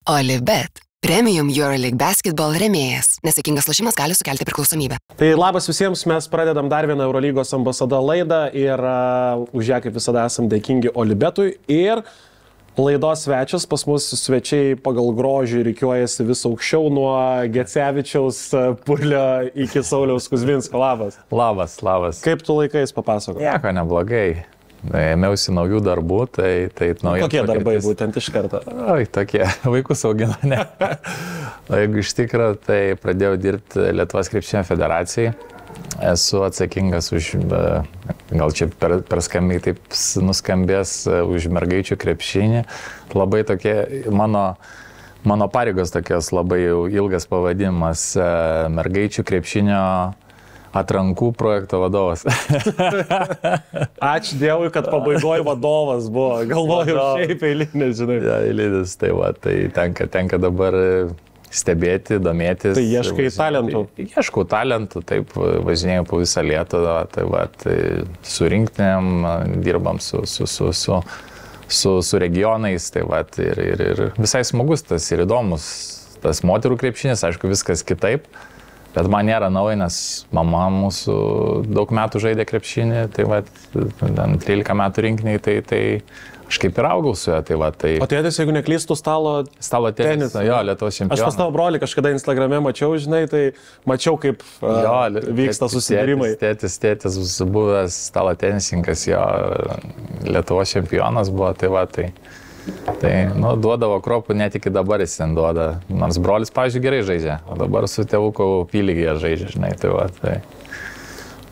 Olibet. Premium EuroLeague Basketball rėmėjas. Nesėkmingas lošimas gali sukelti priklausomybę. Tai labas visiems, mes pradedam dar vieną Eurolygos ambasada laidą ir už ją kaip visada esam dėkingi Olibetui. Ir laidos svečias, pas mus svečiai pagal grožį rikiuojasi vis aukščiau nuo Gecevičiaus Purlio iki Sauliaus Kuzminsko. Labas. Labas. Kaip tu laikais papasakok? Nieko neblogai. Ėmiausi naujų darbų, tai nauja. Kokie darbai būtent iš karto? Oi, tokie, vaikus augina, ne. O jeigu iš tikrųjų, tai pradėjau dirbti Lietuvos krepšinio federacijai. Esu atsakingas už, gal čia per skambiai taip nuskambės, už mergaičių krepšinį. Labai tokie, mano pareigos tokios labai ilgas pavadinimas, mergaičių krepšinio atrankų projekto vadovas. Ačiū Dievui, kad pabaigoje vadovas buvo. Galvoju, šiaip eilinis, žinai. Ja, eilinis, tai tenka dabar stebėti, domėtis. Tai ieškai talentų? Ieškau talentų, taip, važinėjau po visą Lietuvą, tai surinktinėm, dirbam su regionais, ir visai smagus tas ir įdomus. Tas moterų krepšinis, aišku, viskas kitaip. Bet man nėra nauja, nes mama mūsų daug metų žaidė krepšinį, 13 metų rinkiniai, tai aš kaip ir augau su juo. O tėtis, jeigu neklystų, stalo tenisą. Jo, Lietuvos čempionas. Aš pas tavo brolį kažkada Instagrame mačiau, žinai, tai mačiau, kaip vyksta susidūrimai. Tėtis buvęs stalo tenisininkas, jo Lietuvos čempionas buvo, Tai duodavo kropų, net iki dabar jis ten duoda. Nors brolis, pavyzdžiui, gerai žaidžia, o dabar su tėvuku Pyligėje žaidžia, žinai,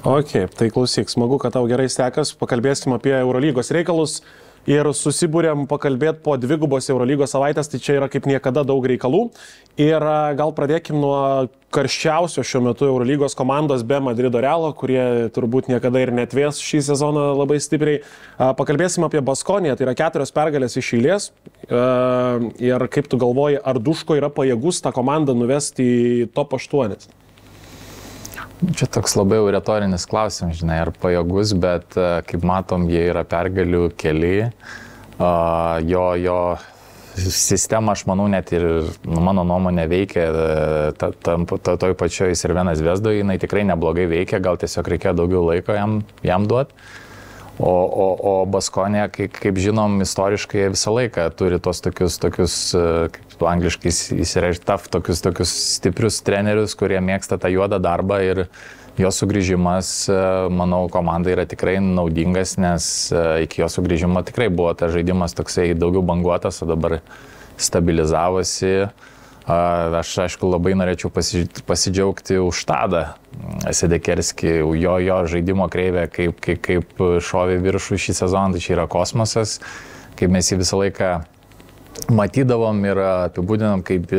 Ok, tai klausyk, smagu, kad tau gerai sekas, pakalbėsim apie Eurolygos reikalus ir susibūrėm pakalbėti po dvigubos Eurolygos savaitės, tai čia yra kaip niekada daug reikalų. Ir gal pradėkim nuo karščiausio šiuo metu Eurolygos komandos be Madrido Realo, kurie turbūt niekada ir netvės šį sezoną labai stipriai. Pakalbėsim apie Baskoniją, tai yra 4 pergalės iš eilės. Ir kaip tu galvoji, ar Duško yra pajėgus tą komandą nuvesti į top 8? Čia toks labai retorinis klausimas, žinai, ar pajėgus, bet kaip matom, jie yra pergalių keli. Jo sistema, aš manau, net ir mano nuomonė veikia toj pačioj Crvena Zvezdoje, jinai tikrai neblogai veikia, gal tiesiog reikėjo daugiau laiko jam duoti. O Baskonija, kaip žinom, istoriškai visą laiką turi tos tokius kaip angliškai įsireiškia, tokius stiprius trenerius, kurie mėgsta tą juodą darbą, ir jo sugrįžimas, manau, komandai yra tikrai naudingas, nes iki jo sugrįžimo tikrai buvo tas žaidimas toksai daugiau banguotas, o dabar stabilizavosi. Aš, aišku, labai norėčiau pasidžiaugti už Tadą Sedekerskį, jo žaidimo kreivę, kaip šovė viršų šį sezoną, tai čia yra kosmosas, kaip mes jį visą laiką matydavom ir apibūdinom kaip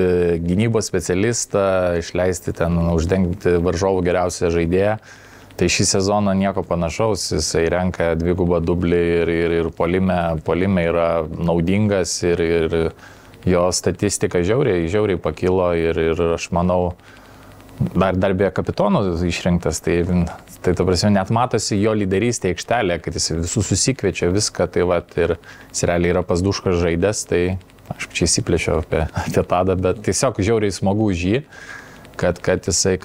gynybos specialistą, išleisti ten, uždengti varžovų geriausią žaidėją. Tai šį sezoną nieko panašaus, jisai renka dvigubą dublį ir puolime yra naudingas ir jo statistika žiauriai pakilo ir aš manau, dar be kapitono išrinktas, tai ta prasme net matosi jo lyderystė aikštelė, kad jis visus susikviečia viską, ir jis realiai yra pas Dušką žaidęs, tai aš čia įsiplėšiau apie Tadą, bet tiesiog žiauriai smagu už jį, kad jisai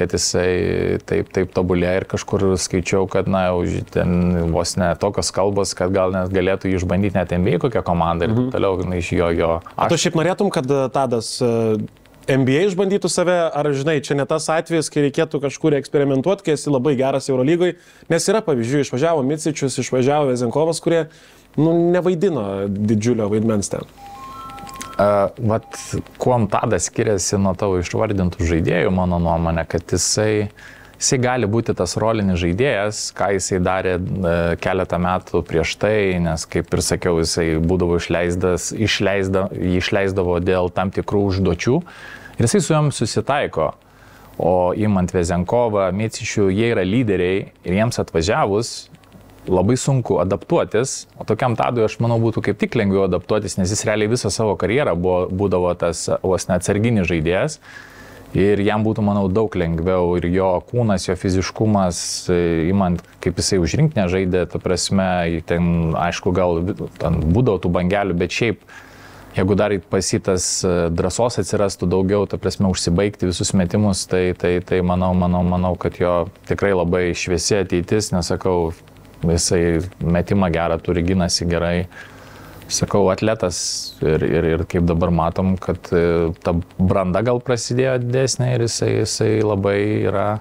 taip tobulėja, ir kažkur skaičiau, kad ten vos ne tokios kalbos, kad gal net galėtų išbandyti net NBA kokią komandą ir toliau iš jo. Tu šiaip norėtum, kad Tadas NBA išbandytų save, ar žinai, čia ne tas atvejis, kai reikėtų kažkur eksperimentuoti, kai esi labai geras Eurolygoje, nes yra pavyzdžių, išvažiavo Micičius, išvažiavo Vezenkovas, kurie nevaidino didžiulio vaidmens ten. Kuom Tadas skiriasi nuo tavo išvardintų žaidėjų, mano nuomonė, kad jisai gali būti tas rolinis žaidėjas, ką jisai darė keletą metų prieš tai, nes, kaip ir sakiau, jisai būdavo išleisdavo dėl tam tikrų užduočių ir jisai su jom susitaiko. O imant Vezenkovą, Micičių, jie yra lyderiai ir jiems atvažiavus labai sunku adaptuotis, o tokiam Tadui, aš manau, būtų kaip tik lengviau adaptuotis, nes jis realiai visą savo karjerą būdavo tas vos ne atsarginis žaidėjas ir jam būtų, manau, daug lengviau ir jo kūnas, jo fiziškumas, imant, kaip jisai už rinktinę žaidė, ta prasme, ten, aišku, gal ten būdavo tų bangelių, bet šiaip jeigu dar pasitas drąsos atsirastų daugiau, ta prasme, užsibaigti visus metimus, tai manau, kad jo tikrai labai šviesi ateitis, nesakau, visai metimą gerą turi, ginasi gerai. Sakau, atletas ir kaip dabar matom, kad ta branda gal prasidėjo didesnė ir jisai labai yra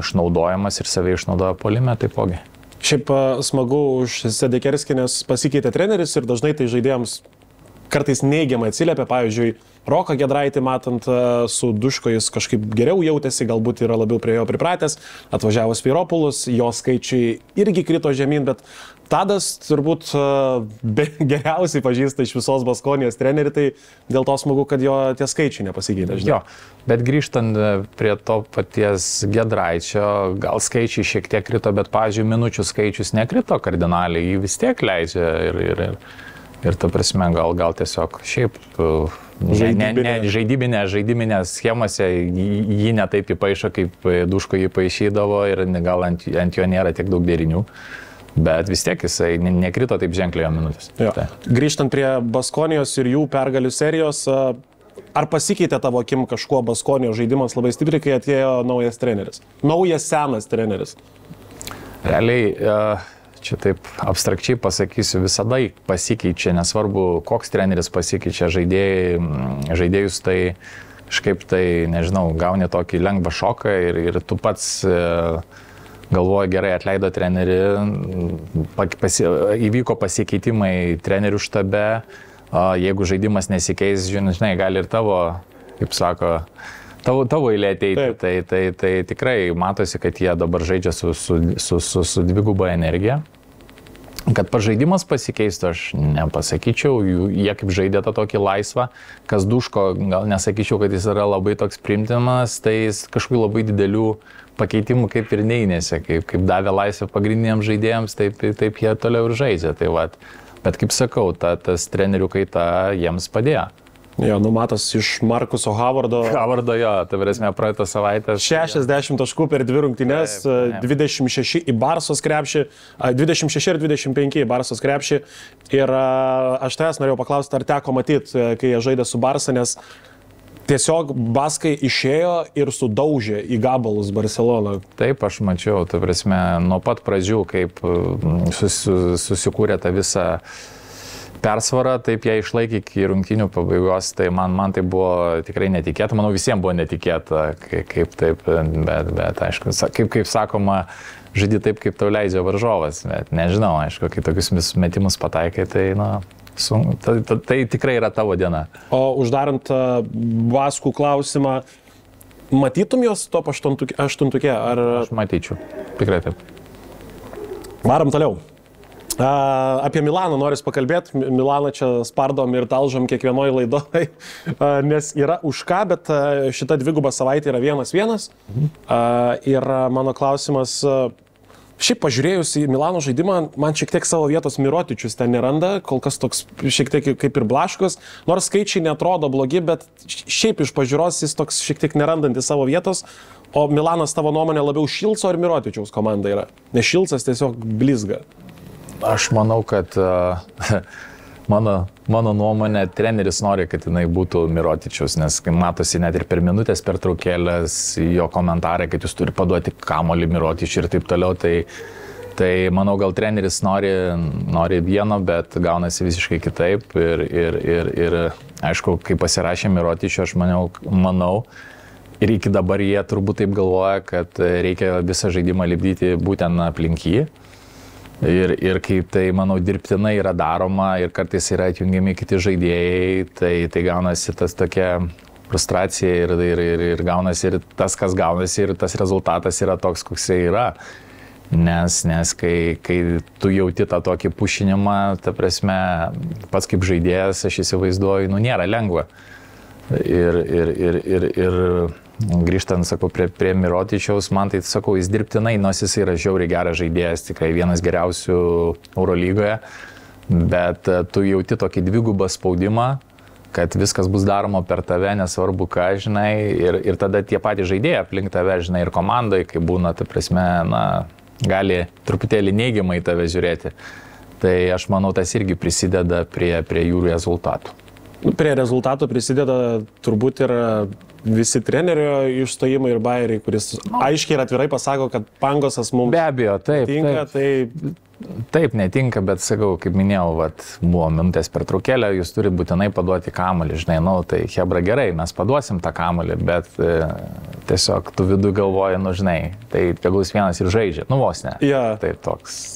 išnaudojamas ir save išnaudoja puolime taipogi. Šiaip smagu už Sedekerskį, nes pasikeitė treneris ir dažnai tai žaidėjams kartais neigiamai atsiliepia. Pavyzdžiui, Roką Giedraitį matant su Duško jis kažkaip geriau jautėsi, galbūt yra labiau prie jo pripratęs. Atvažiavus Vyropulus, jo skaičiai irgi krito žemyn, bet Tadas turbūt geriausiai pažįsta iš visos Baskonijos trenerį, tai dėl to smagu, kad jo tie skaičiai nepasikeitė. Jo, bet grįžtant prie to paties Giedraičio, gal skaičiai šiek tiek krito, bet, pavyzdžiui, minučių skaičius nekrito kardinaliai, jį vis tiek leidžia ir ta prasme, gal tiesiog šiaip žaidybinė schemose jį netaip įpaišo, kaip Duško jį paišydavo ir gal ant jo nėra tiek daug derinių. Bet vis tiek jisai nekrito taip ženkliai jo minutės. Grįžtant prie Baskonijos ir jų pergalių serijos, ar pasikeitė tavo akim kažkuo Baskonijos žaidimas labai stipriai, kai atėjo naujas treneris? Naujas senas treneris. Realiai, čia taip abstrakčiai pasakysiu, visada pasikeičia, nesvarbu, koks treneris pasikeičia žaidėjus, tai kažkaip tai, nežinau, gauni tokį lengvą šoką ir tu pats galvoju, gerai atleido trenerį, įvyko pasikeitimai trenerių štabe, jeigu žaidimas nesikeis, žinai, gali ir tavo, kaip sako, tavo eilė ateiti, tai tikrai matosi, kad jie dabar žaidžia su dviguba energija. Kad pažaidimas pasikeistų, aš nepasakyčiau, jie kaip žaidė tą tokį laisvą, kas Duško, gal nesakyčiau, kad jis yra labai toks primtinas, tai jis kažkokių labai didelių pakeitimų kaip ir neįnėse, kaip davė laisvę pagrindiniams žaidėjams, taip jie toliau ir žaidžia. Tai bet kaip sakau, tas trenerių kaita jiems padėjo. Jo, numatas iš Markuso Howardo. Jo, tai prasme, praeitą savaitę. 60 taškų per 2 rungtynes, 26 į Barsos krepšį, 26 ir 25 į Barsos krepšį. Ir aš tavęs norėjau paklausti, ar teko matyti, kai jie žaidė su Barsa, nes tiesiog baskai išėjo ir sudaužė į gabalus Barceloną. Taip, aš mačiau, tai prasme, nuo pat pradžių, kaip susikūrė tą visą persvarą, taip ją išlaikė iki rungtynių pabaigos, tai man tai buvo tikrai netikėta, manau visiems buvo netikėta, kaip taip, bet aišku, kaip sakoma, žaidži taip, kaip tau leidžia varžovas, bet nežinau, aišku, kai tokius metimus pataikai, tai, tai tikrai yra tavo diena. O uždarant baskų klausimą, matytum jos top 8-tuke, ar... Aš matyčiau, tikrai taip. Varom toliau. Apie Milaną noris pakalbėti. Milaną čia spardom ir talžom kiekvienoje laidoje, nes yra už ką, bet šita dviguba savaitė yra 1-1. Ir mano klausimas, šiaip pažiūrėjus į Milano žaidimą, man šiek tiek savo vietos Mirotičius ten neranda, kol kas toks šiek tiek kaip ir blaškos, nors skaičiai netrodo blogi, bet šiaip iš pažiūros jis toks šiek tiek nerandantis savo vietos. O Milanas tavo nuomonė labiau Šilco ar Mirotičiaus komanda yra? Nes Šilcas tiesiog blizga. Aš manau, kad mano nuomonė, treneris nori, kad jinai būtų Mirotičiaus, nes matosi net ir per minutės pertraukėlės jo komentarai, kad jūs turi paduoti kamuolį Mirotičiui ir taip toliau, tai manau, gal treneris nori vieno, bet gaunasi visiškai kitaip ir aišku, kai pasirašė Mirotičių, aš manau, ir iki dabar jie turbūt taip galvoja, kad reikia visą žaidimą lipdyti būtent aplink jį. Ir kaip tai, manau, dirbtinai yra daroma ir kartais yra atjungiami kiti žaidėjai, tai gaunasi tas tokia frustracija ir gaunasi ir tas, kas gaunasi, ir tas rezultatas yra toks, koks jis yra. Nes kai tu jauti tą tokį pušinimą, ta prasme, pats kaip žaidėjas, aš įsivaizduoju, nėra lengva. Ir grįžtant, sakau, prie Mirotičiaus, man tai, sakau, jis dirbtinai, nors jis yra žiauriai geras žaidėjas, tikrai vienas geriausių Eurolygoje, bet tu jauti tokį dvigubą spaudimą, kad viskas bus daroma per tave, nesvarbu ką, žinai, ir tada tie patys žaidėjai aplink tave, žinai, ir komandai, kai būna, ta prasme, gali truputėlį neigiamai tave žiūrėti. Tai aš manau, tas irgi prisideda prie jų rezultatų. Prie rezultatų prisideda turbūt ir visi trenerio išstojimai ir bairiai, kuris aiškiai ir atvirai pasako, kad Pangosas mums be abejo, tinka, Taip, netinka, bet sakau, kaip minėjau, buvo minutės pertraukėlė, jūs turi būtinai paduoti kamuolį, žinai, tai hebra gerai, mes paduosim tą kamuolį, bet tiesiog tu vidų galvoji, žinai, tai tegul jis vienas ir žaidžia, vos ne. Yeah. Tai toks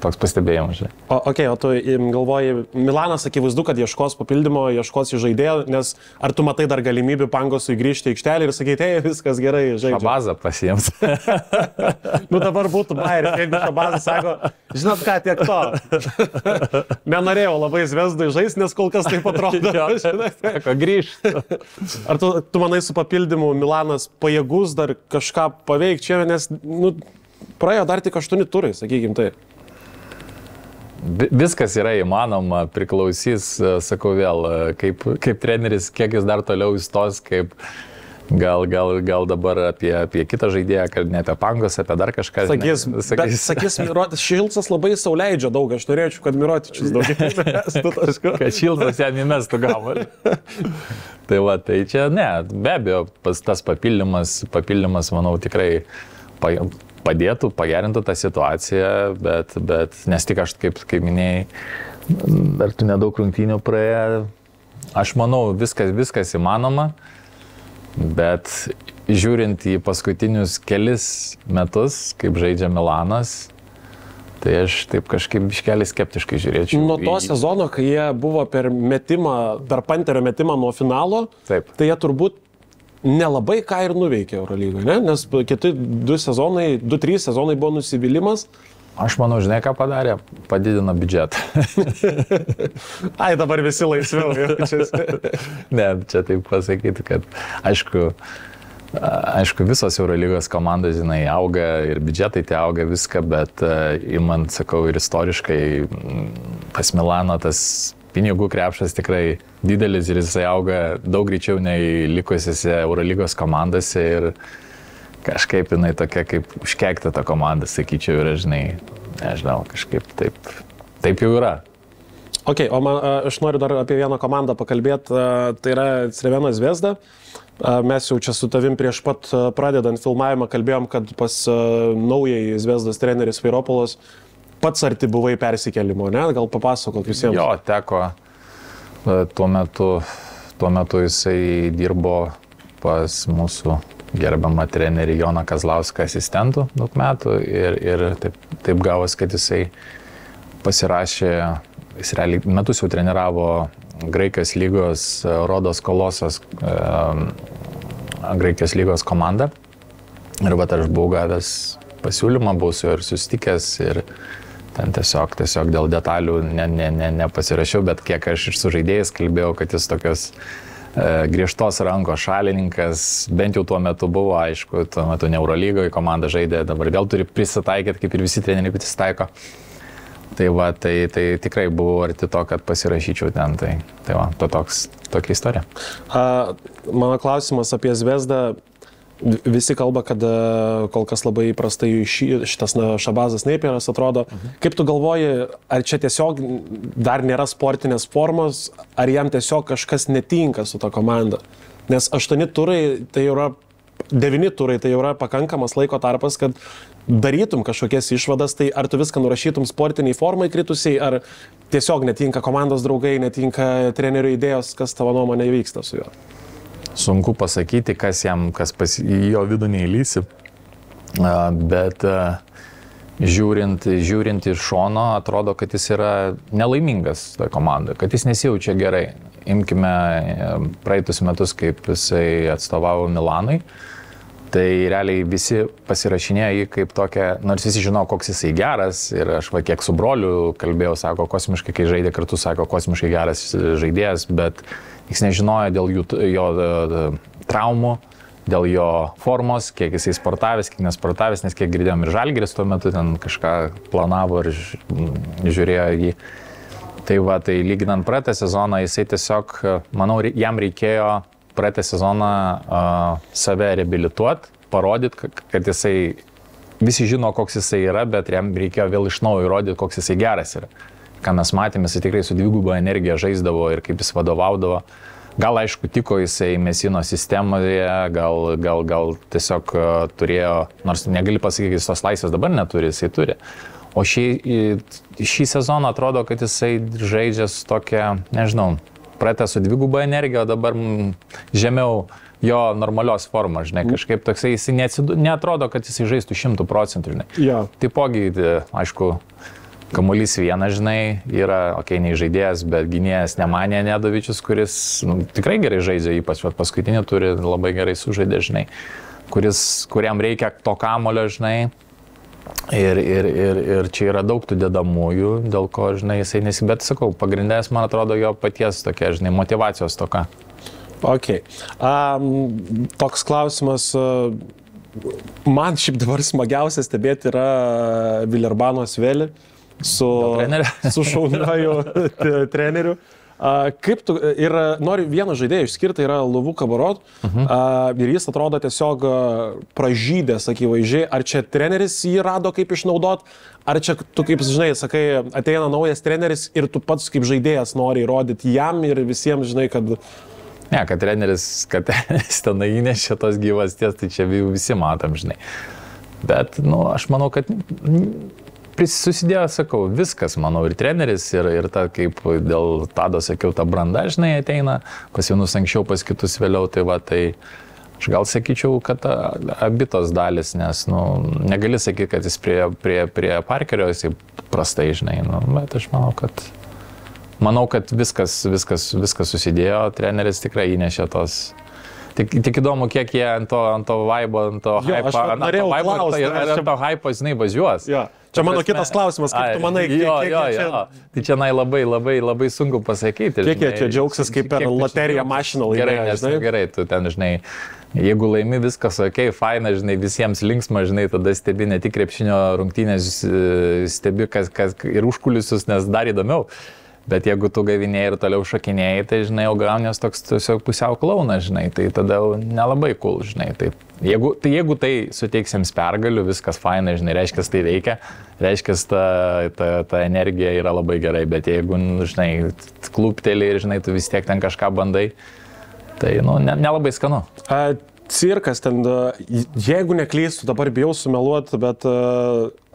pastebėjimas, žinai. O tu galvoji, Milanas akivaizdu, kad ieškos papildymo, ieškos žaidėjo, nes ar tu matai dar galimybių Pangosui grįžti į aikštelį ir sakyti, viskas gerai, žaidžia. Šabazą pasiims. Dabar būtų bairis, jeigu Šabazas sako, žinot ką, tiek to. Nenorėjau labai Zvezdui žaisti, nes kol kas taip atrodo. Grįžti. Ar tu manai su papildymu Milanas pajėgus dar kažką paveikti čia, nes praėjo dar tik 8 turai, sakykim tai. Viskas yra įmanoma, priklausys, sakau vėl, kaip treneris, kiek jis dar toliau įstos, kaip gal dabar apie kitą žaidėją, kad ne apie Pangos, apie dar kažką. Sakys, Šilcas labai sauleidžia daug, aš norėčiau, kad Mirotičius daugiau įmestų. Kad Šilcas jam įmestų kamuolį. Tai čia ne, be abejo, tas papildymas, manau, tikrai padėtų, pagerintų tą situaciją, bet nes tik aš, kaip minėjai, dar tu nedaug rungtynių praėjo, aš manau, viskas įmanoma, bet žiūrint į paskutinius kelis metus, kaip žaidžia Milanas, tai aš taip kažkaip biškelį skeptiškai žiūrėčiau. Nuo to sezono, kai jie buvo per Panterio metimą nuo finalo, taip. Tai jie turbūt nelabai ką ir nuveikė Eurolygoje, ne? Nes kiti 2-3 sezonai buvo nusivylimas. Aš manau, žinai, ką padarė? Padidino biudžetą. Ai, dabar visi laisviau jaučiasi. Ne, čia taip pasakyti, kad aišku, visos Eurolygos komandos, žinai, auga ir biudžetai tai auga viską, bet imant, sakau, ir istoriškai pas Milano tas pinigų krepšas tikrai didelis ir jisai auga daug greičiau nei likusiose Eurolygos komandose ir kažkaip jinai tokia kaip užkeikta ta komanda, sakyčiau, yra, žinai, nežinau, kažkaip taip jau yra. Ok, aš noriu dar apie vieną komandą pakalbėti, tai yra Crvena Zvezda. Mes jau čia su tavim prieš pat pradedant filmavimą kalbėjom, kad pas naujai Zvezdos treneris Vairopolas pats arti buvai persikėlimo, ne? Gal papasakok visiems. Jo, teko. Tuo metu jisai dirbo pas mūsų gerbiamą trenerį Joną Kazlauską asistentų daug metų ir taip gavos, kad jisai pasirašė, jis realiai metus jau treniravo Graikijos lygos Rodos Kolosas Graikijos lygos komandą. Ir aš buvau gavęs pasiūlymą, buvau su juo ir susitikęs ir ten tiesiog dėl detalių nepasirašiau, bet kiek aš ir su žaidėjais kalbėjau, kad jis tokios griežtos rankos šalininkas, bent jau tuo metu buvo, aišku, tuo metu ne Eurolygoje komanda žaidė, dabar vėl turi prisitaikyti, kaip ir visi treneriai prisitaiko. Tai tikrai buvau arti to, kad pasirašyčiau ten, tokia istorija. Mano klausimas apie Zvezdą. Visi kalba, kad kol kas labai prastai šitas Šabazas Neipieras atrodo. Kaip tu galvoji, ar čia tiesiog dar nėra sportinės formos, ar jam tiesiog kažkas netinka su ta komanda? Nes 8 turai, tai yra 9 turai, tai yra pakankamas laiko tarpas, kad darytum kažkokias išvadas, tai ar tu viską nurašytum sportiniai formai kritusiai, ar tiesiog netinka komandos draugai, netinka trenerių idėjos, kas tavo nuomonė vyksta su juo? Sunku pasakyti, kas į jo vidų neįlysi, bet žiūrint iš šono, atrodo, kad jis yra nelaimingas toje komandoje, kad jis nesijaučia gerai. Imkime praeitus metus, kaip jisai atstovavo Milanui, tai realiai visi pasirašinėjo jį kaip tokia, nors visi žino, koks jisai geras ir aš kiek su broliu kalbėjau, sako, kosmiškai, kai žaidė kartu, sako, kosmiškai geras žaidėjas, bet jis nežinojo dėl jo traumų, dėl jo formos, kiek jisai sportavęs, kiek nesportavęs, nes kiek girdėjom ir Žalgiris tuo metu ten kažką planavo ir žiūrėjo jį. Tai lyginant praeitą sezoną, jisai tiesiog, manau, jam reikėjo praeitą sezoną save reabilituoti, parodyti, kad jisai visi žino, koks jisai yra, bet jam reikėjo vėl iš naujo įrodyti, koks jisai geras yra. Ką mes matėme, jisai tikrai su dviguba energija žaisdavo ir kaip jis vadovaudavo. Gal aišku, tiko jisai Mesino sistemoje, gal tiesiog turėjo, nors negali pasakyti, kad jis tos laisvės dabar neturi, jisai turi. O šį sezoną atrodo, kad jisai žaidžia su tokia, nežinau, pratę su dviguba energija, o dabar žemiau jo normalios formos, žinai, kažkaip toksai, jisai neatrodo, kad jisai žaistų 100%, žinai. Ja. Taipogi, aišku, kamuolys vienas, žinai, yra, nei žaidėjas, bet gynėjas Nemanija Nedovičius, kuris tikrai gerai žaidžia, ypač paskutinį turi labai gerai sužaidė, žinai, kuriam reikia to kamulio, žinai. Ir čia yra daug tų dedamųjų, dėl ko, žinai, jisai bet sakau, pagrindės, man atrodo, jo paties tokia, žinai, motivacijos toka. Ok. Toks klausimas. Man šiaip dabar smagiausia stebėti yra Vilerbano Asvelį su šauniuoju treneriu. Kaip tu, ir noriu vieną žaidėją išskirti, yra Luvu Kabarot, ir jis atrodo tiesiog pražydęs, akivaizdžiai. Ar čia treneris jį rado kaip išnaudot, ar čia tu, kaip žinai, sakai, ateina naujas treneris ir tu pats kaip žaidėjas nori įrodyti jam ir visiems, žinai, kad... Ne, kad treneris ten įnešė tos gyvasties, tai čia visi matom, žinai. Bet, aš manau, kad susidėjo, sakau, viskas, manau, ir treneris, ir ta, kaip dėl Tado sakiau, ta branda, žinai, ateina, pas vienus anksčiau, pas kitus vėliau, tai va, tai aš gal sakyčiau, kad abitos dalis, nes, negali sakyti, kad jis prie Parkerio, jisai prastai, žinai, bet aš manau, kad viskas susidėjo, treneris tikrai įnešė tos. Tik įdomu, kiek jie ant to vaibo, ant to hypo, žinai, važiuos. Jo. Čia mano kitas klausimas, kaip tu manai, kiek čia... Tai čia labai sunku pasakyti. Kiek jie čia džiaugsis, kaip per loteriją mašiną laimėjo. Gerai, tu ten, žinai, jeigu laimi viskas, faina, žinai, visiems linksma, žinai, tada stebi ne tik krepšinio rungtynės, stebi ir užkulisius, nes dar įdomiau. Bet jeigu tu gavinėjai ir toliau šakinėjai, tai, žinai, jau gaunės toks tiesiog pusiau klaunas, žinai, tai tada nelabai cool, žinai. Tai jeigu tai suteiksiems pergalių, viskas faina, žinai, reiškia, tai veikia, reiškia, ta energija yra labai gerai, bet jeigu, žinai, kluptelį ir, žinai, tu vis tiek ten kažką bandai, tai, nelabai skanu. Cirkas ten, jeigu neklystu, dabar bijau sumeluoti, bet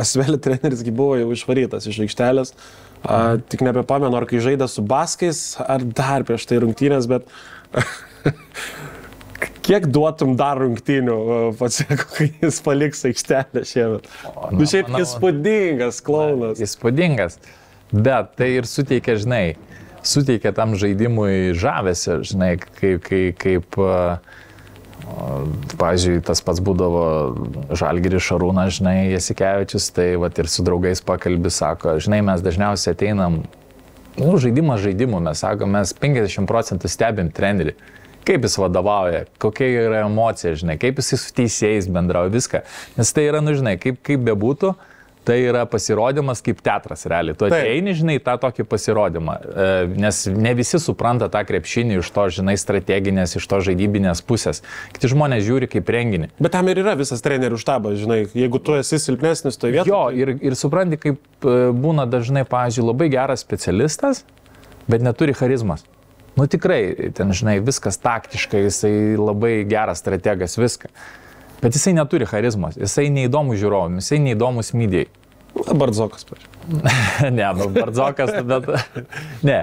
Asvelio treneris buvo jau išvarytas iš aikštelės. Tik nebepamenu, ar kai žaidė su Baskais, ar dar prieš tai rungtynės, bet kiek duotum dar rungtynių, pasako, kai jis paliks aikštelę šiemet? Šiaip įspūdingas klaunas. Įspūdingas, bet tai ir suteikia, žinai, tam žaidimui žavesį, žinai, kaip pavyzdžiui, tas pats būdavo Žalgiris Šarūnas, žinai, Jasikevičius, tai vat ir su draugais pakalbi, sako, žinai, mes dažniausiai ateinam, žaidimas žaidimu, mes sakom, mes 50% stebim trenerį, kaip jis vadovauja, kokia yra emocija, žinai, kaip jis su teisėjais bendrauja, viską, nes tai yra, žinai, kaip bebūtų, tai yra pasirodymas kaip teatras realiai. Tu ateini, žinai, tą tokį pasirodymą, nes ne visi supranta tą krepšinį iš to, žinai, strateginės, iš to žaidybinės pusės. Kiti žmonės žiūri kaip renginį. Bet tam ir yra visas trenerių štabas, žinai, jeigu tu esi silpnesnis, tu vietoje. Jo, ir supranti, kaip būna dažnai, pavyzdžiui, labai geras specialistas, bet neturi charizmas. Tikrai, ten, žinai, viskas taktiškai, jisai labai geras strategas, viską. Bet jisai neturi charizmos, jisai neįdomus žiūrovom, jisai neįdomus midijai. Bardzokas, pažiūrėjau. Ne, Bardzokas, bet... Ne,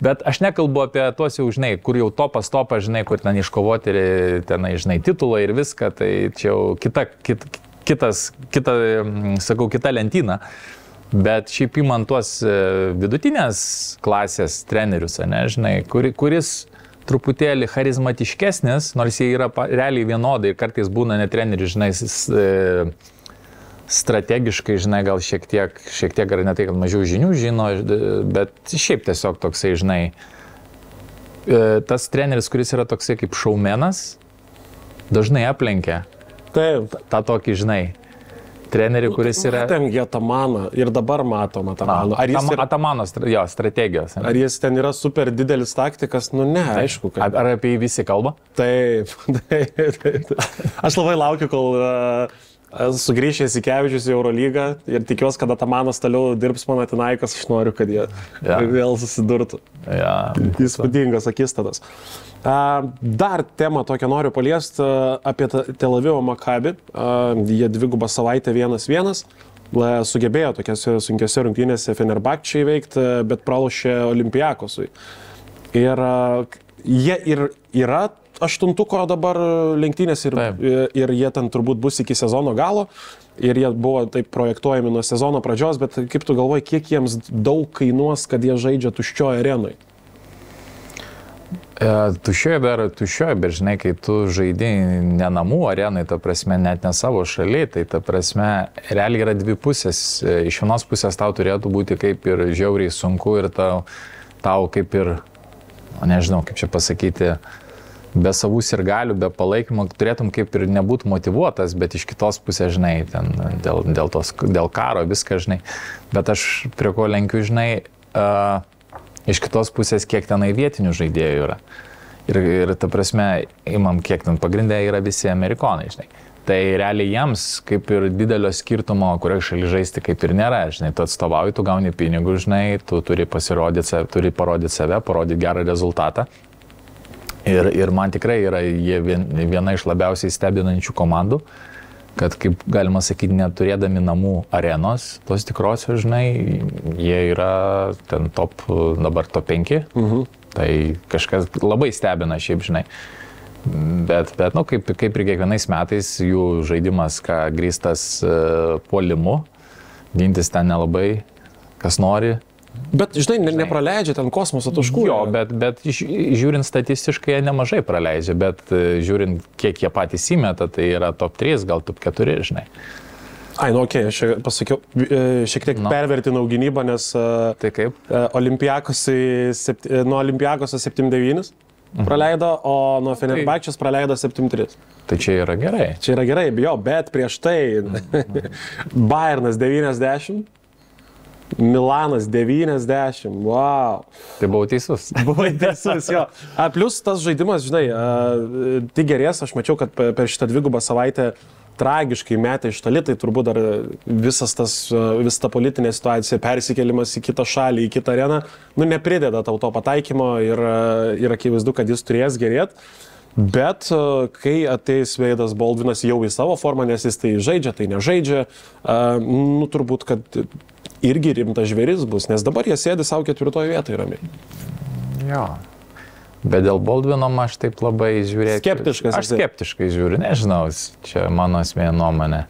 bet aš nekalbu apie tuos jau, žinai, kur jau topas, žinai, kur ten iškovoti, ten, žinai, titulą ir viską, tai čia jau kita lentyna. Bet šiaip įman tuos vidutinės klasės trenerius, ne, žinai, kuris truputėlį charizmatiškesnis, nors jie yra realiai vienodai ir kartais būna net trenerių, žinai, strategiškai, žinai, gal šiek tiek ar ne tai, kad mažiau žinių žino, bet šiaip tiesiog toksai, žinai, tas treneris, kuris yra toksai kaip šaumenas, dažnai aplenkia tą tokį, žinai, trenerį, kuris yra... Matėm Atamaną ir dabar matom Atamaną. Atamanos, jo, strategijos. Ar jis ten yra super didelis taktikas? Ne, aišku. Ar apie jį visi kalba? Taip. Aš labai laukiu, sugrįžę Jasikevičius į Eurolygą ir tikiuosi, kad Atamanas toliau dirbs Panathinaikos, aš noriu, kad jie vėl susidurtų. Įspūdingas akistatas. Dar temą tokią noriu paliesti apie Tel Avivo Maccabi. Jie dvigubą savaitę 1-1. Sugebėjo tokiose sunkiose rungtynėse Fenerbahčę įveikti, bet pralošė Olympiakosui. Ir jie ir yra aštuntuko dabar lenktynės ir jie ten turbūt bus iki sezono galo ir jie buvo taip projektuojami nuo sezono pradžios, bet kaip tu galvoji, kiek jiems daug kainuos, kad jie žaidžia tuščioje arenui? Tuščioje, bet žinai, kai tu žaidži ne namų arenai, ta prasme, net ne savo šaliai, tai ta prasme, realiai yra dvi pusės. Iš vienos pusės tau turėtų būti kaip ir žiauriai sunku ir tau kaip ir, nežinau, kaip čia pasakyti, be savų sirgalių, be palaikymo, turėtum kaip ir nebūti motivuotas, bet iš kitos pusės, žinai, ten, dėl karo viską, žinai. Bet aš prie ko lenkiu, žinai, iš kitos pusės, kiek tenai vietinių žaidėjų yra. Ir ta prasme, imam, kiek ten pagrindė yra visi amerikonai, žinai. Tai realiai jiems kaip ir didelio skirtumo, kurioje šaly žaisti kaip ir nėra, žinai. Tu atstovauji, tu gauni pinigų, žinai, tu turi parodyti save, parodyti gerą rezultatą. Ir man tikrai yra jie viena iš labiausiai stebinančių komandų, kad, kaip galima sakyti, neturėdami namų arenos, tos tikrosios, žinai, jie yra ten dabar top 5. Tai kažkas labai stebina šiaip, žinai. Bet nu, kaip ir kiekvienais metais jų žaidimas, grįstas puolimu, gintis ten nelabai kas nori. Bet, žinai, nepraleidžia ten kosmoso taškų. Jo, bet žiūrint statistiškai jie nemažai praleidžia, bet žiūrint, kiek jie patys įmeta, tai yra top 3, gal top 4, žinai. Nu okei, aš pasakiau, šiek tiek pervertinau gynybą, nes tai kaip? Nuo Olympiakoso 7-9 praleido, o nuo Fenerbahčės praleido 7-3. Tai čia yra gerai. Čia yra gerai, jo, bet prieš tai Bayernas 90. Milanas 90, wow. Tai buvau teisus. Buvai teisus, jo. Plius tas žaidimas, žinai, tik gerės, aš mačiau, kad per šitą dvigubą savaitę tragiškai metė iš toli, tai turbūt dar visa ta politinė situacija, persikėlimas į kitą šalį, į kitą areną, neprideda tau to pataikymo ir akivaizdu, kad jis turės gerėti. Bet kai ateis Veidas Baldvinas jau į savo formą, nes jis tai žaidžia, tai nežaidžia, turbūt, kad irgi rimtas žvėris bus, nes dabar jie sėdi savo 4 vietoje ramiai. Jo. Bet dėl Baldvino aš taip labai žiūrėčiau. Skeptiškas. Aš skeptiškai žiūriu, nežinau, čia mano asmeninė nuomonė.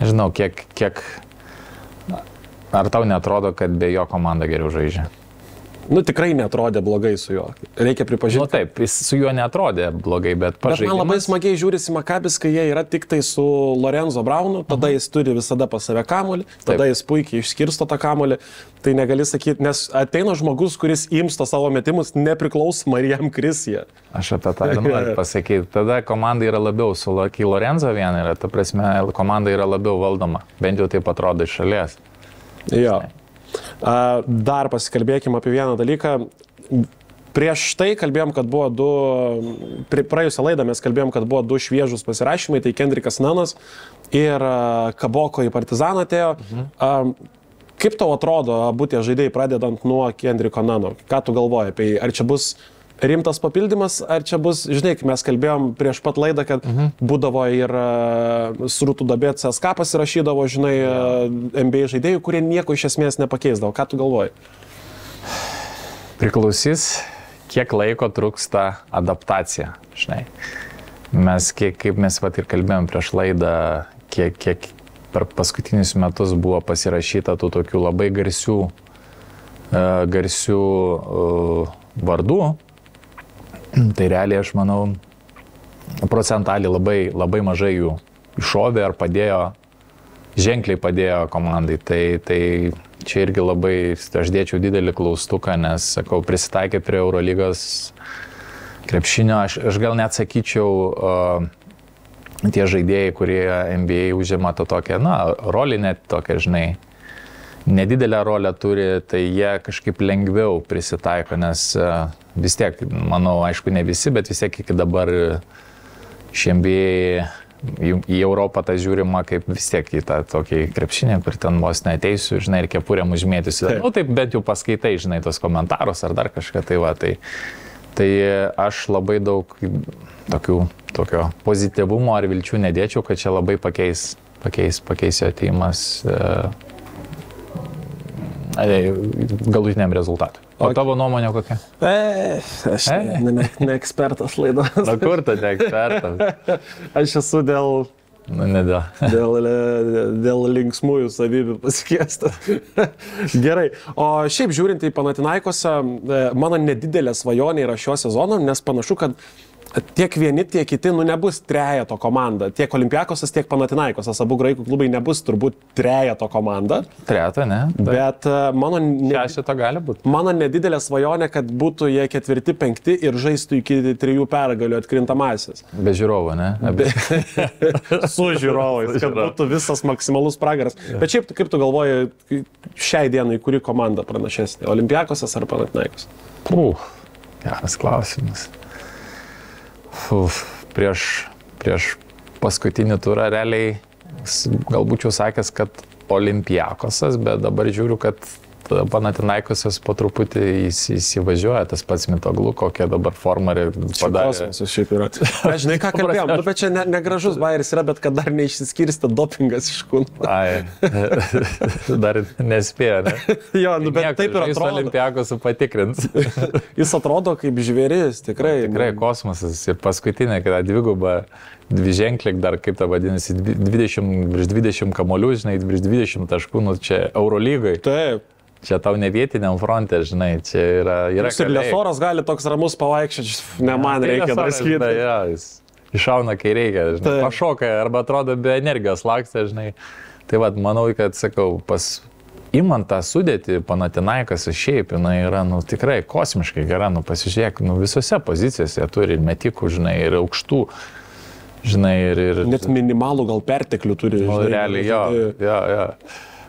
Nežinau, kiek... Ar tau netrodo, kad be jo komanda geriau žaidžia? Tikrai netrodė blogai su juo. Reikia pripažinti. Taip, jis su juo netrodė blogai, bet pažaidimas... Bet man labai smagiai žiūrisi Maccabi's, kai jie yra tik tai su Lorenzo Braunu, tada jis turi visada pas save kamuolį, tada jis puikiai išskirsto tą kamuolį. Tai negali sakyti, nes ateina žmogus, kuris imsto savo metimus nepriklausomai ir jam kris jie. Aš apie tą ir noriu pasakyti. Tada komanda yra labiau, kai Lorenzo viena yra, ta prasme, komanda yra labiau valdoma. Bent jau taip atrodo iš šalies. Jo. Dar pasikalbėkime apie vieną dalyką. Prieš tai kalbėjom, kad buvo praėjusią laidą mes kalbėjom, kad buvo 2 šviežus pasirašymai, tai Kendrikas Nanas ir Kaboko į Partizaną atėjo. Kaip tau atrodo abu tie žaidėjai, pradedant nuo Kendriko Nano? Ką tu galvoji apie jį? Ar čia bus rimtas papildymas, ar čia bus, žinai, mes kalbėjom prieš pat laidą, kad būdavo ir Srutų Dabė CSKA pasirašydavo, žinai, NBA žaidėjų, kurie nieko iš esmės nepakeisdavo. Ką tu galvoji? Priklausys, kiek laiko truks ta adaptacija, žinai. Mes, kaip mes ir kalbėjom prieš laidą, kiek per paskutinius metus buvo pasirašyta tų tokių labai garsių vardų. Tai realiai aš manau, procentaliai labai mažai jų iššovė ar ženkliai padėjo komandai. Tai čia irgi labai, aš dėčiau didelį klaustuką, nes, sakau, prisitaikė prie Eurolygos krepšinio. Aš gal net sakyčiau, tie žaidėjai, kurie NBA užima tą tokią, rolį net tokią, žinai, nedidelę rolę turi, tai jie kažkaip lengviau prisitaiko, nes vis tiek, manau, aišku, ne visi, bet vis tiek iki dabar iš NBA į Europą tai žiūrima kaip vis tiek į tą tokį krepšinį, kur ten vos neteisiu, žinai, ir kepurėm užmėtysiu. Nu, taip bent jau paskaitai, žinai, tos komentarus ar dar kažką tai va. Tai aš labai daug tokio pozityvumo ar vilčių nedėčiau, kad čia labai pakeis jo ateimas galutiniam rezultatui. O tavo nuomonė kokia? Aš ne ekspertas laidos. Na kur tu ne ekspertas? Aš esu dėl linksmųjų savybių pasikėstas. Gerai. O šiaip žiūrint į Panathinaikosą, mano nedidelė svajonė yra šio sezono, nes panašu, kad tiek vieni, tiek kiti, nebus trejeto komanda. Tiek Olympiakosas, tiek Panathinaikosas, abu graikų klubai nebus turbūt trejeto komanda. Trejeto, ne? Bet mano nedidelė svajonė, kad būtų jie 4-5 ir žaistų iki 3 pergalių atkrintamasis. Be žiūrovų, ne? Su žiūrovais, kad būtų visas maksimalus pragaras. Bet šiaip, kaip tu galvoji, šiai dienai, kuri komanda pranašesnė? Olympiakosas ar Panathinaikosas? Geras klausimas. Prieš paskutinį turą realiai gal būčiau sakęs, kad Olympiakosas, bet dabar žiūriu, kad Panathinaikosas po truputį įsivažiuoja, tas pats Mitoglu, kokia dabar forma ir padarė. Kosmosas šiaip yra. Aš žinai, ką kalbėjom, bet čia negražus bairis yra, bet kad dar neišsiskirsta dopingas iš kūno. Dar nespėjo, ne? Jo, bet taip ir atrodo. Olympiakosų patikrins. Jis atrodo kaip žvėris, tikrai. Tikrai kosmosas ir paskutinė, kada dviženklik dar, kaip ta vadinasi, 20 kamolių, žinai, 20 taškų, nu čia Eurolygai. Taip. Čia tau ne vietiniam fronte, žinai, čia yra ir Lesoras gali toks ramus pavaikščioti, ne man reikia dar skyti. Ja, jis iššauna, kai reikia, žinai, pašoka arba atrodo be energijos lakstė, žinai. Tai vad, manau, kad, sakau, imant tą sudėtį, Panathinaikosas šiaip, jinai yra, tikrai kosmiškai gera, pasižiūrėk, visose pozicijose jie turi ir metikų, žinai, ir aukštų, žinai, ir... Net minimalų gal perteklių turi, žinai. Realiai, jo.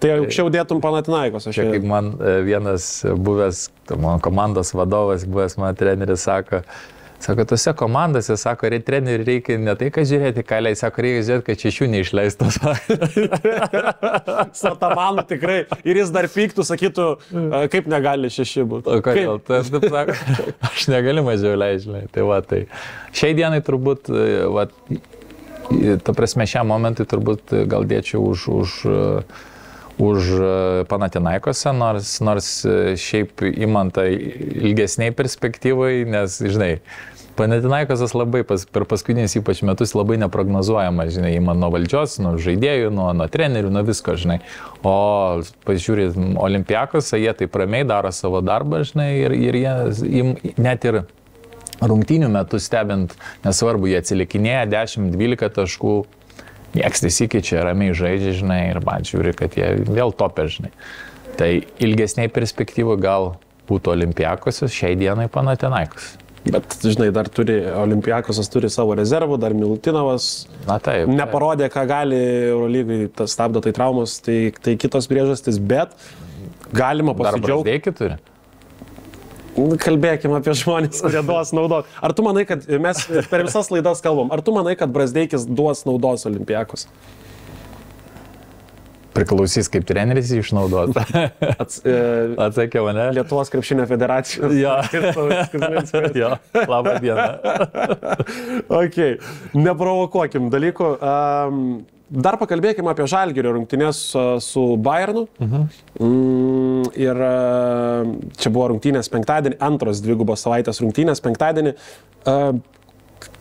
Tai aukščiau dėtum Panathinaikosą. Čia kaip man vienas buvęs, mano komandos vadovas, buvęs mano treneris, sako, tose komandose, sako, treneriui reikia ne tai, kad žiūrėti, ką leis, sako, reikia žiūrėti, kad šešių neišleistos. Satamanų tikrai. Ir jis dar pyktų, sakytų, kaip negali 6 būti. O kodėl? Taip sako, aš negaliu mažiau leidžiu. Tai va, tai. Šiai dienai turbūt, va, ta prasme, šiam momentui turbūt gal dėčiau už Panathinaikosą, nors šiaip imant ilgesniai perspektyvai, nes, žinai, Panathinaikosas labai per paskutinius ypač metus labai neprognozuojama, žinai, imant nuo valdžios, nuo žaidėjų, nuo trenerių, nuo visko, žinai. O pažiūrėt, Olympiakosą, jie taip ramiai daro savo darbą, žinai, ir jie net ir rungtynių metu stebint, nesvarbu, jie atsilikinėja 10-12 taškų, nieks nesikeičia, ramiai žaidžia, žinai, ir man žiūri, kad jie vėl topia, žinai. Tai ilgesniai perspektyvų gal būtų Olympiakosas, šiai dienai Panathinaikosas. Bet, žinai, dar Olympiakosas turi savo rezervų, dar Milutinovas neparodė, ką gali Eurolygai, stabdo tai traumos, tai kitos priežastys, bet galima pasidžiaugti. Dar Brazdeikį turi? Kalbėkime apie žmonės, kurie duos naudos. Ar tu manai, kad mes per visas laidas kalbam, ar tu manai, kad Brazdeikis duos naudos Olympiakos? Priklausys, kaip treneris išnaudos. Atsakiau, ne? Lietuvos krepšinio federacijos. Jo. Jo, labą dieną. Ok, neprovokuokim dalykų. Dar pakalbėkime apie Žalgirio rungtynės su Bayernu. Ir čia buvo rungtynės penktadienį, antros dvigubos savaitės rungtynės penktadienį.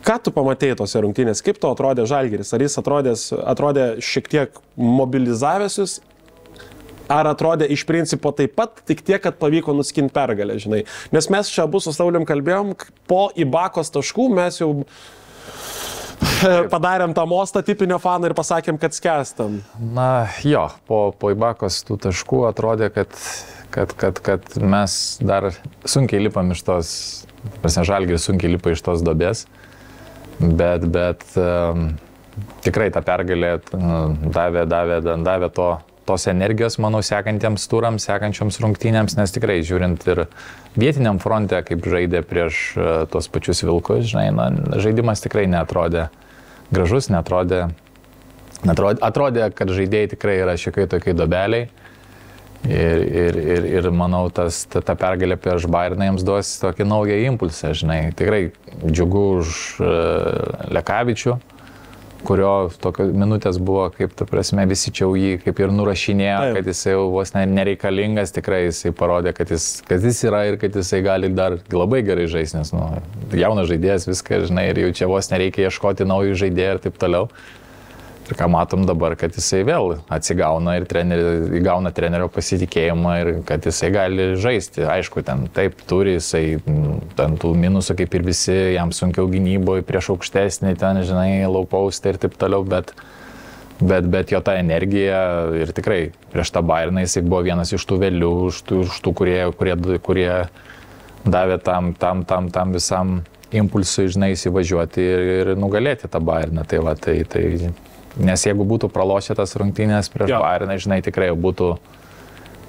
Ką tu pamatėjai tose rungtynės? Kaip to atrodė Žalgiris? Ar jis atrodė šiek tiek mobilizavęsis? Ar atrodė iš principo taip pat, tik tiek, kad pavyko nuskinti pergalę, žinai? Nes mes čia abu su Saulium kalbėjom, po Ibakos taškų mes jau padarėm tą mostą tipinio faną ir pasakėm, kad skęstam. Na jo, po Ibakos tų taškų atrodė, kad mes dar sunkiai lipam iš tos, Žalgiris sunkiai lipa iš tos duobės, bet tikrai ta pergalė davė tos energijos, manau, sekantiems turams, sekančioms rungtynėms, nes tikrai žiūrint ir vietiniam fronte, kaip žaidė prieš tos pačius Vilkus, žinai, žaidimas tikrai neatrodė gražus, atrodė, kad žaidėjai tikrai yra šiokiai tokiai dobeliai. Ir manau, ta pergalė prieš Bayerną jiems duos tokį naują impulsą, žinai. Tikrai džiugu už Lekavičių, kurio tokios minutės buvo, kaip ta prasme, visi čia jį kaip ir nurašinėjo, kad jis jau vos nereikalingas, tikrai jisai parodė, kad jis yra ir kad jisai gali dar labai gerai žaisti, nes jaunas žaidėjas viską, žinai, ir jau čia vos nereikia ieškoti naujų žaidėjų ir taip toliau. Ir ką matom dabar, kad jisai vėl atsigauna ir įgauna trenerio pasitikėjimą ir kad jisai gali žaisti. Aišku, ten taip turi, jisai ten tų minusų kaip ir visi, jam sunkiau gynyboje prieš aukštesnį, ten, žinai, low post ir taip toliau, bet jo ta energija ir tikrai prieš tą Bayerną jisai buvo vienas iš tų vėlių, iš tų, kurie davė tam visam impulsui, žinai, įsivažiuoti ir nugalėti tą Bayerną. Tai va, nes jeigu būtų pralošę tas rungtynės prieš Bayerną, žinai, tikrai būtų,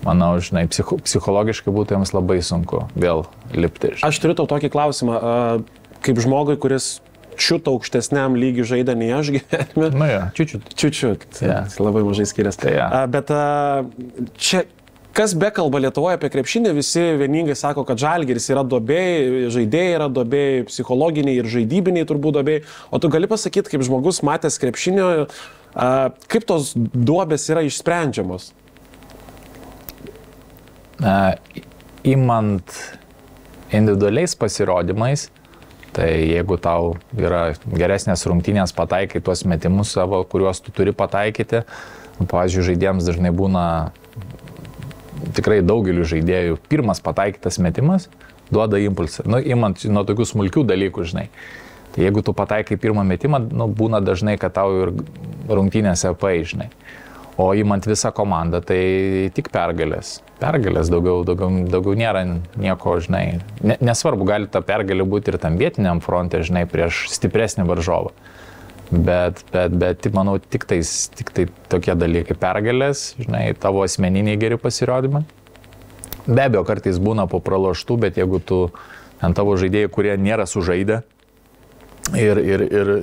manau, žinai, psichologiškai būtų jiems labai sunku vėl lipti. Aš turiu tau tokį klausimą, kaip žmogui, kuris čiut aukštesniam lygiui žaidė nei aš gyvenime. Na ja, čiut. Labai mažai skiriasi. Bet čia, kas bekalba Lietuvoje apie krepšinį, visi vieningai sako, kad Žalgiris yra duobėjai, žaidėjai yra duobėjai, psichologiniai ir žaidybiniai turbūt duobėjai. O tu gali pasakyti, kaip žmogus matęs krepšinio, kaip tos duobės yra išsprendžiamos? Imant individualiais pasirodymais, tai jeigu tau yra geresnės rungtynės, pataikai tuos metimus savo, kuriuos tu turi pataikyti. Pavyzdžiui, žaidėjams dažnai būna, tikrai daugeliu žaidėjų, pirmas pataikytas metimas duoda impulsą. Imant nuo tokių smulkių dalykų, žinai. Tai jeigu tu pataikai pirmą metimą, būna dažnai, kad tau ir rungtynėse žinai. O imant visą komandą, tai tik pergalės. Pergalės daugiau nėra nieko, žinai. Nesvarbu, gali ta pergalė būti ir tam vietiniam fronte, žinai, prieš stipresnį varžovą. Bet manau, tik tai tokie dalykai pergalės, žinai, tavo asmeniniai geri pasirodymai. Be abejo, kartais būna po praloštų, bet jeigu tu ant tavo žaidėjai, kurie nėra sužaidę ir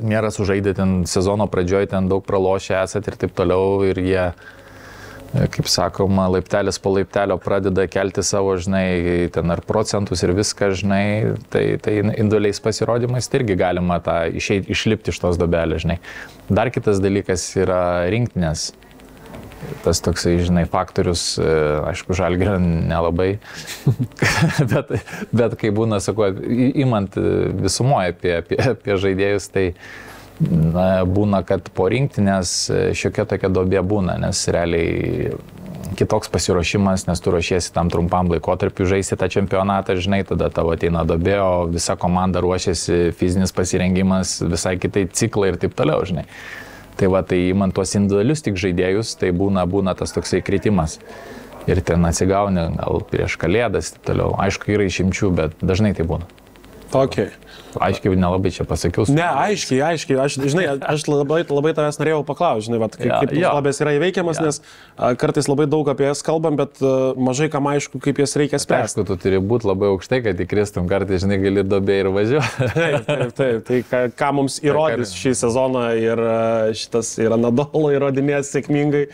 nėra sužaidę ten sezono pradžioje, ten daug pralošę esat ir taip toliau, ir jie, kaip sakoma, laiptelis po laiptelio pradeda kelti savo, žinai, ten ar procentus ir viską, žinai, tai individualiais pasirodymais tai irgi galima išlipti iš tos dobelės, žinai. Dar kitas dalykas yra rinktinės. Tas toksai, žinai, faktorius, aišku, Žalgirio nelabai, bet kai būna, sakau, imant visumoje apie žaidėjus, tai būna, kad po rinktinės šiokia tokia duobė būna, nes realiai kitoks pasiruošimas, nes tu ruošiesi tam trumpam laikotarpiu žaisti tą čempionatą, žinai, tada tavo ateina duobė, o visa komanda ruošiasi, fizinis pasirengimas, visai kitai ciklai ir taip toliau, žinai. Tai va, tai imant tuos individualius tik žaidėjus, tai būna tas toksai kritimas. Ir ten atsigauni gal prieš Kalėdas ir taip toliau. Aišku, yra išimčių, bet dažnai tai būna. Okay. Aiškiai, nelabai čia pasakiau. Ne, aiškiai. Aš labai tavęs norėjau paklausti, žinai, kaip labės yra įveikiamas, nes kartais labai daug apie jas kalbam, bet mažai kam aišku, kaip jas reikia spręsti. Aišku, tu turi būti labai aukštai, kad įkristum, kartais, žinai, gali duobė ir važiuoti. Taip. Tai ką mums įrodys šį sezoną ir šitas yra Nadolo įrodinės sėkmingai.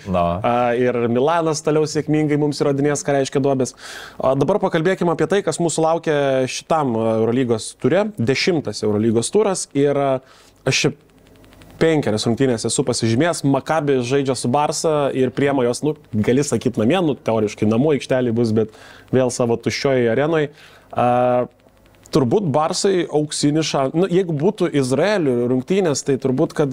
Ir Milanas toliau sėkmingai mums įrodinės, ką reiškia duobės. Dabar pakalbėkime apie tai, kas mūsų laukia šitam Eurolygos ture. 10 Eurolygos turas ir aš 5 rungtynės esu pasižymėjęs. Maccabi žaidžia su Barsa ir priema jos, gali sakyti namie, teoriškai namų aikštelį bus, bet vėl savo tuščioje arenoje. Turbūt Barsai auksinį šansą. Jeigu būtų Izraelio rungtynės, tai turbūt, kad,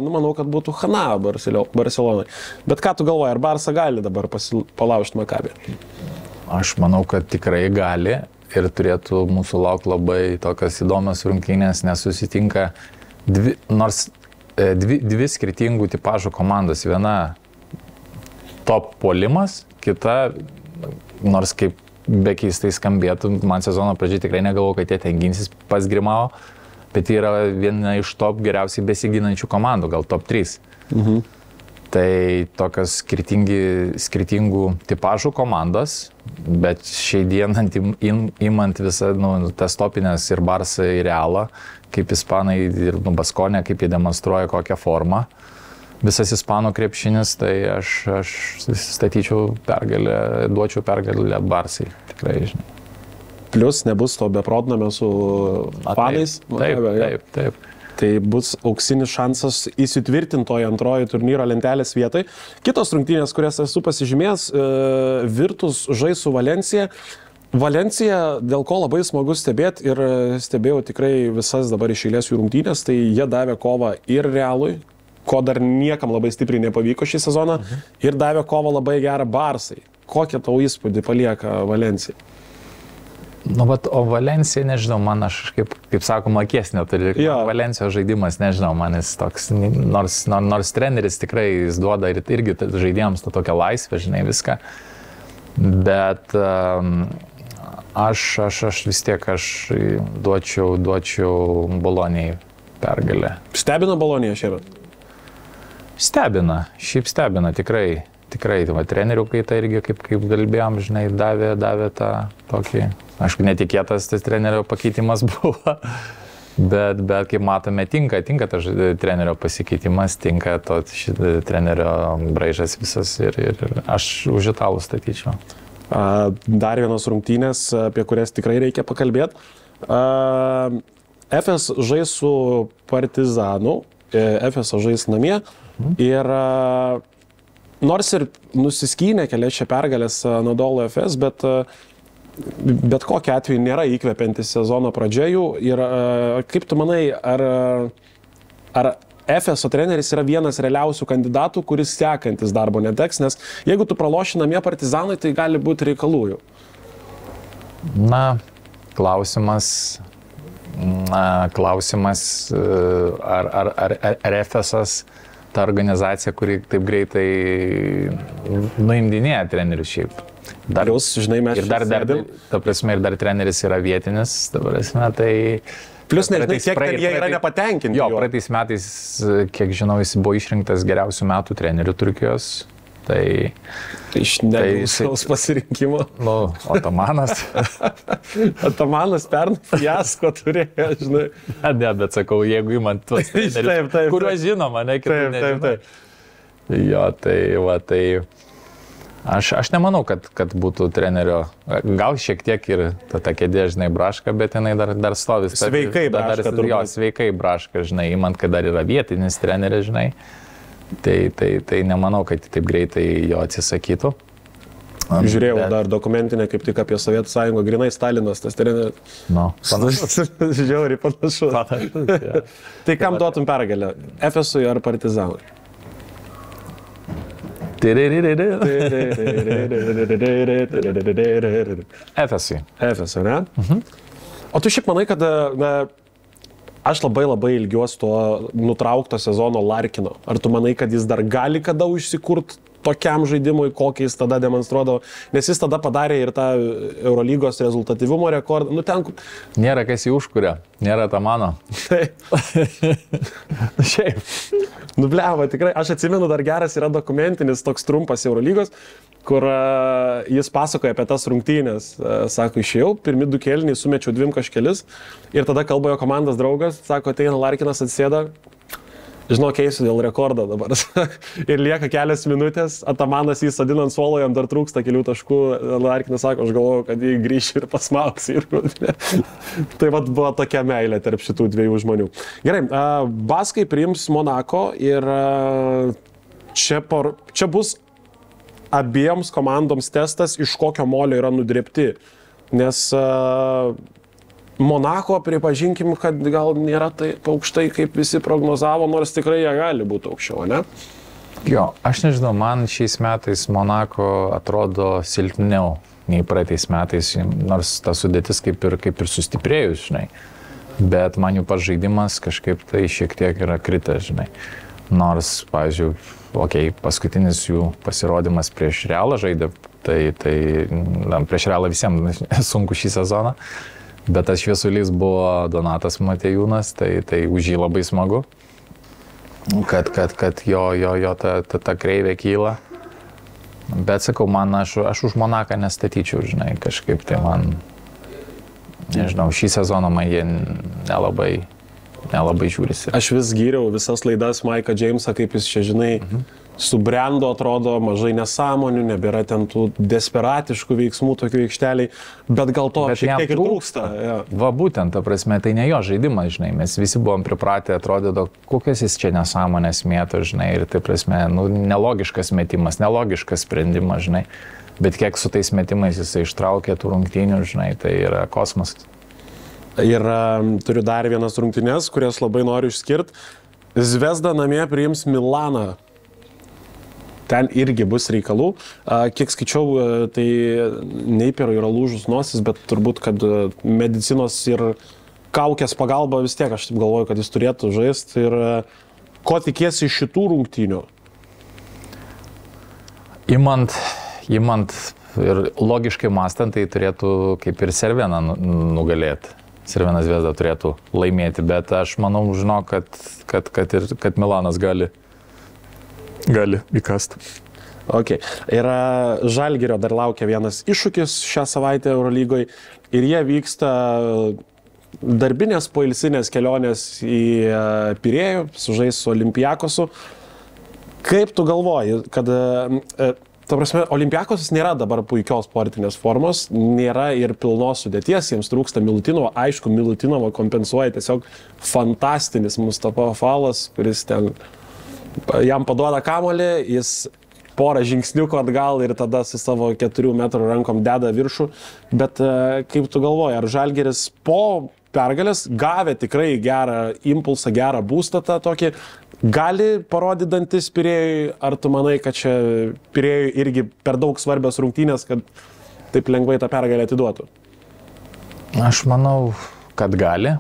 manau, kad būtų Hana Barcelonai. Bet ką tu galvoji, ar Barsa gali dabar palaužti Maccabi? Aš manau, kad tikrai gali. Ir turėtų mūsų laukti labai tokios įdomios rungtynės, nes susitinka dvi skirtingų tipažų komandos. Viena top puolimas, kita, nors kaip be keistai skambėtų, man sezono pradžiai tikrai negalvojau, kad jie ten ginsis pas Grimao, bet yra viena iš top geriausiai besiginančių komandų, gal top 3. Tai tokios skirtingų tipažų komandos, bet šiai dienant imant visą tas topinės ir Barsą ir Realą, kaip ispanai ir Baskonė, kaip jie demonstruoja kokią formą. Visas ispanų krepšinis, tai aš statyčiau pergalę, duočiau pergalę Barsai, tikrai, žinai. Plius nebus to beprotnamio su fanais. Taip. Tai bus auksinis šansas įsitvirtintoje antrojo turnyro lentelės vietai. Kitos rungtynės, kurias esu pasižymėjęs, Virtus žais su Valencija. Valencija, dėl ko labai smagu stebėti ir stebėjau tikrai visas dabar iš eilės jų rungtynės, tai jie davė kovą ir Realui, ko dar niekam labai stipriai nepavyko šį sezoną, ir davė kovą labai gerą Barsai. Kokią tau įspūdį palieka Valencija? O Valencija, nežinau, man aš kaip sakoma, akies neturi. Valencijos žaidimas, nežinau, man jis toks, nors treneris tikrai jis duoda irgi žaidėjams tokią laisvę, žinai, viską. Bet aš vis tiek duočiau Bolonijai pergalę. Stebina Bolonija šiemet? Stebina, tikrai, trenerių kaita irgi, kaip kalbėjom, žinai, davė tą tokį, aišku, netikėtas tas trenerio pakeitimas buvo, bet kaip matome, tinka tas trenerio pasikeitimas, tinka trenerio braižas visas ir aš už Italų statyčiau. Dar vienos rungtynės, apie kurias tikrai reikia pakalbėti. Efes žais su Partizanu, Efeso žais namie ir nors ir nusiskynė kelias čia pergalės Anadolu Efes, bet kokiu atveju nėra įkvepiantis sezono pradžia jų. Ir kaip tu manai, ar Efeso treneris yra vienas realiausių kandidatų, kuris sekantis darbo neteks, nes jeigu tu praloši namie Partizanui, tai gali būti reikalų jų. Klausimas, ar Efesas ta organizacija, kuri taip greitai nuimdinėja trenerius šiaip. Jūs, žinai, mes ir dar treneris yra vietinis, ta prasme, tai... Plius nežinai, kiek jie yra nepatenkinti. Jo, praeitais metais, kiek žinau, jis buvo išrinktas geriausių metų trenerių Turkijos. Tai iš nebusaus pasirinkimo. Atamanas. Atamanas pernai fiasko turėjo, žinai. Ne, bet sakau, jeigu įmant tuos trenerius, kuriuos žinoma, ne, kitų nežinoma. Jo, tai aš nemanau, kad būtų trenerio, gal šiek tiek ir ta kėdė, žinai, Braška, bet jinai dar stovi. Sveikai Braška. Jo, sveikai Braška, žinai, įmant, kad dar yra vietinis treneris, žinai. Tai nemanau, kad taip greitai jo atsisakytų. Žiūrėjau dar dokumentinę kaip tik apie Sovietų sąjungą, grinai Stalinas, tas treneris. Panašus. Žiauriai panašus. Tai kam duotum pergalę? Efesui ar Partizanui? Efesui, ne? O tu šiaip manai, kad aš labai ilgiuosi to nutraukto sezono Larkino. Ar tu manai, kad jis dar gali kada užsikurt tokiam žaidimui, kokį jis tada demonstruodavo? Nes jis tada padarė ir tą Eurolygos rezultatyvumo rekordą. Nėra kas jį užkuria, nėra Atamano. Taip. Šiaip. Bleva, tikrai. Aš atsimenu, dar geras yra dokumentinis toks trumpas Eurolygos, kur jis pasakoja apie tas rungtynės. Sako, išėjau, pirmi 2 kėliniai, sumečiau 2 kažkelis ir tada kalba jo komandos draugas, sako, ateina Larkinas, atsėda, žinau, keisiu dėl rekordo dabar. Ir lieka kelias minutės, Atamanas jį sadina ant suolo, jam dar trūksta kelių taškų, Larkinas sako, aš galvoju, kad jį grįšiu ir pasmauks. Tai vat buvo tokia meilė tarp šitų 2 žmonių. Gerai, Baskai priims Monako ir čia bus abiems komandoms testas, iš kokio molio yra nudrėbti. Nes Monako, pripažinkim, kad gal nėra taip aukštai, kaip visi prognozavo, nors tikrai jie gali būti aukščiau, ne? Jo, aš nežinau, man šiais metais Monako atrodo silpniau nei praeitais metais, nors ta sudėtis kaip ir sustiprėjus, žinai. Bet man jų pats žaidimas kažkaip tai šiek tiek yra kritęs, žinai. Nors, pavyzdžiui, paskutinis jų pasirodymas prieš Realą žaidė, tai prieš Realą visiems sunku šį sezoną, bet tas šviesulys buvo Donatas Matejūnas, tai už jį labai smagu. kad jo ta kreivė kyla. Bet sakau, aš už Monaką nestatyčiau, žinai, kažkaip tai man, nežinau, šį sezoną man jie nelabai žiūrisi. Aš vis gyriau visas laidas Maiką Jamesą, kaip jis čia, žinai, subrendo, atrodo, mažai nesąmonių, nebėra ten tų desperatiškų veiksmų tokių aikšteliai, bet gal to šiek tiek ir trūksta. Ja. Va būtent, ta prasme, tai ne jo žaidimas, žinai, mes visi buvom pripratę, atrodo, kokias jis čia nesąmonės mėto, žinai, ir tai prasme, nelogiškas metimas, nelogiškas sprendimas, žinai, bet kiek su tais metimais jisai ištraukė tų rungtynių, žinai, tai yra kosmosas. Ir turiu dar vienas rungtynės, kurias labai noriu išskirti. Zvezda namie priims Milaną. Ten irgi bus reikalų. Kiek skaičiau, tai Neiperui yra lūžus nosis, bet turbūt, kad medicinos ir kaukės pagalba vis tiek, aš taip galvoju, kad jis turėtų žaisti. Ir ko tikiesi iš šitų rungtynių? Imant ir logiškai mąstant, tai turėtų kaip ir Cerveną nugalėti. Cervenas Zvezda turėtų laimėti, bet aš manau, žinau, kad Milanas gali įkasti. Ok. Ir Žalgirio dar laukia vienas iššūkis šią savaitę Eurolygoje ir jie vyksta darbinės poilsinės kelionės į Pirėjų, sužais su Olympiakosu. Kaip tu galvoji, kad, ta prasme, Olympiakosas nėra dabar puikios sportinės formos, nėra ir pilnos sudėties, jiems trūksta Milutinovo, aišku, Milutinovo kompensuoja tiesiog fantastinis Mustafa Falas, kuris ten jam paduoda kamuolį, jis porą žingsniukų atgal ir tada su savo 4 metrų rankom deda viršų. Bet kaip tu galvoji, ar Žalgiris po pergalės gavę tikrai gerą impulsą, gerą būstą tą tokį, gali parodyti dantis Pirėjui, ar tu manai, kad čia Pirėjui irgi per daug svarbios rungtynės, kad taip lengvai tą pergalę atiduotų? Aš manau, kad gali.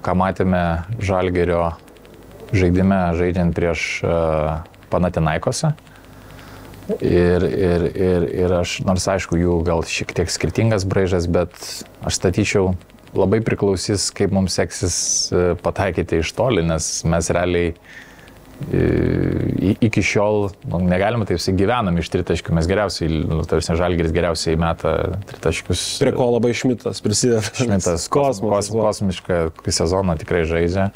Ką matėme Žalgirio žaidime, žaidžiant prieš Panathinaikosą. Ir aš, nors aišku, jų gal šiek tiek skirtingas braižas, bet aš statyčiau, labai priklausys, kaip mums seksis pataikyti iš toli, nes mes realiai iki šiol, negalime taip gyvenam iš tritaškių, mes geriausiai, tarsi Žalgiris geriausiai meta tritaškius. Prie ko labai Šmitas prisideda. Šmitas kosmišką sezoną tikrai žaidžia.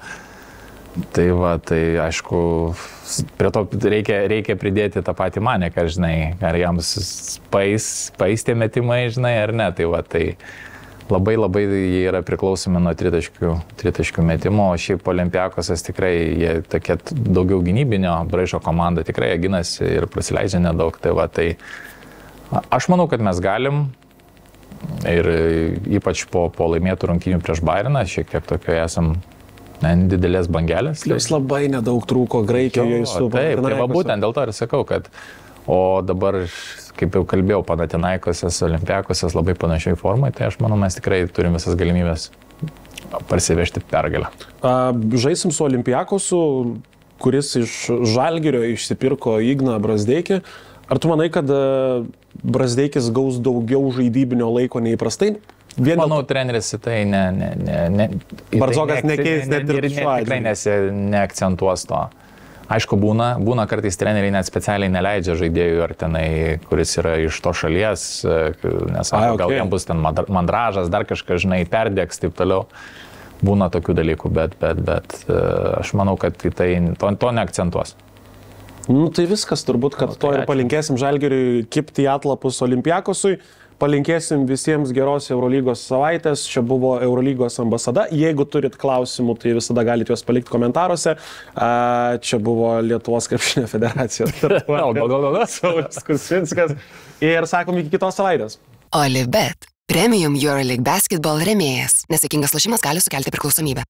Tai va, tai aišku, prie to reikia pridėti tą patį Maneką, žinai, ar jam paeis tie metimai, žinai, ar ne. Tai va, tai labai jie yra priklausomi nuo tritaškių metimo, o šiaip Olympiakosas tikrai, jie tokie daugiau gynybinio braižo komanda, tikrai jie ginasi ir prasileidžia nedaug. Tai va, tai aš manau, kad mes galim ir ypač po laimėtų rungtynių prieš Bayerną, šiek tiek tokio esam didelės bangelės. Jūs labai nedaug trūko Graikijoje su Taip, tai va būtent dėl to ir sakau, kad o dabar, kaip jau kalbėjau, Panathinaikosas, Olympiakosas labai panašiai formai, tai aš manau, mes tikrai turim visas galimybės parsivežti pergalę. Žaisim su Olympiakosu, kuris iš Žalgirio išsipirko Igną Brazdeikį. Ar tu manai, kad Brazdeikis gaus daugiau žaidybinio laiko neįprastai? Manau, treneris į tai Barzokas nekeis net ir tikrai neakcentuos to. Aišku, būna kartais treneriai net specialiai neleidžia žaidėjų ar tenai, kuris yra iš to šalies, nes gal jam bus ten mandražas, dar kažką, žinai, perdėks, taip toliau. Būna tokių dalykų, bet aš manau, kad tai to neakcentuos. Tai viskas, turbūt, kad to ir palinkėsim Žalgiriui kibti į atlapus Olympiakosui. Palinkėsim visiems geros Eurolygos savaitės. Čia buvo Eurolygos ambasada. Jeigu turit klausimų, tai visada galite juos palikti komentaruose. Čia buvo Lietuvos krepšinio federacijos Saulius Kursinskas. Ir sakom iki kitos savaitės. Olybet. Premium EuroLeague Basketball rėmėjas. Nesėkmingas lošimas gali sukelti priklausomybę.